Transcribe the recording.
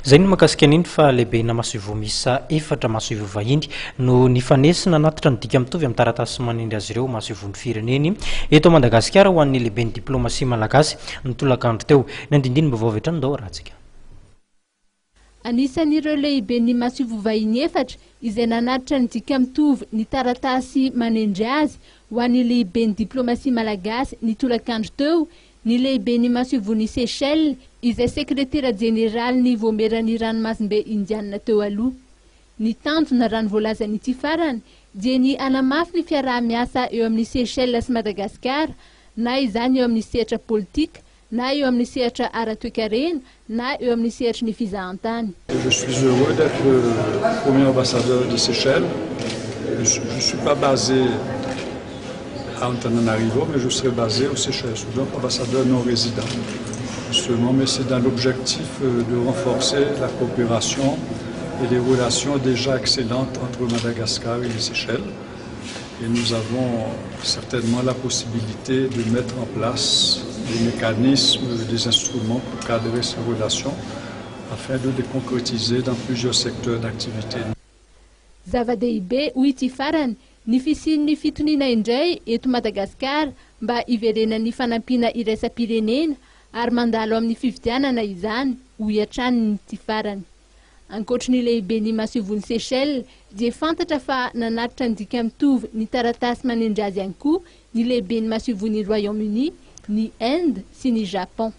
zay ny makasika an'iny fa lehibe na masovo misa efatra masovo vahiny no nifanesina natitra ny dika mitovy amin'ny taratasy manindry azy ireo masovon'ny fireneny eto Madagasikara ho an'ny lehiben'ny diplomasia malagasy nitolakandro teo ny andindiny vaovao etra ndao ratsika. Anisan'ireo lehiben'ny masovo vahiny efatra izay nanatitra ny dika mitovy ny taratasy manindry azy ho an'ny lehiben'ny diplomasia malagasy nitolakandro teo ny lehiben'ny masovon'ny Seychelles izay sekretera jeneraly ny voameran'ny ranomasimbe indianina teo aloha. Ny tanjona raha ny voalazan'ity farany dia ny anamafy ny fiaraha-miasa eo amin'ny Seychelles sy Madagasikara, na izany eo amin'ny sehatra politika, na eo amin'ny sehatra ara-toekarena, na eo amin'ny sehatra ny fizahantany. Je suis heureux d'être le premier ambassadeur de Seychelles. Je ne suis pas basé à Antananarivo, mais je serai basé aux Seychelles, donc ambassadeur non résident. Seulement, mais c'est dans l'objectif de renforcer la coopération et les relations déjà excellentes entre Madagascar et les Seychelles. Et nous avons certainement la possibilité de mettre en place des mécanismes, des instruments pour cadrer ces relations afin de les concrétiser dans plusieurs secteurs d'activité. Zava-dehibe ho ity farany ny fisian'ny fitonina indray eto Madagasikara mba iverenan'ny fanampiana iraisam-pirenena ary mandalo amin'ny fifidianana izany ho iatran'ny ity farany. Ankoatry ny lehiben'ny masovon'ny Seychelles dia fantatra fa nanatitra ny dika mitovy ny taratasy manindry azy ihany koa ny lehiben'ny masovon'ny Royaume-Uni, ny Inde sy ny Japon.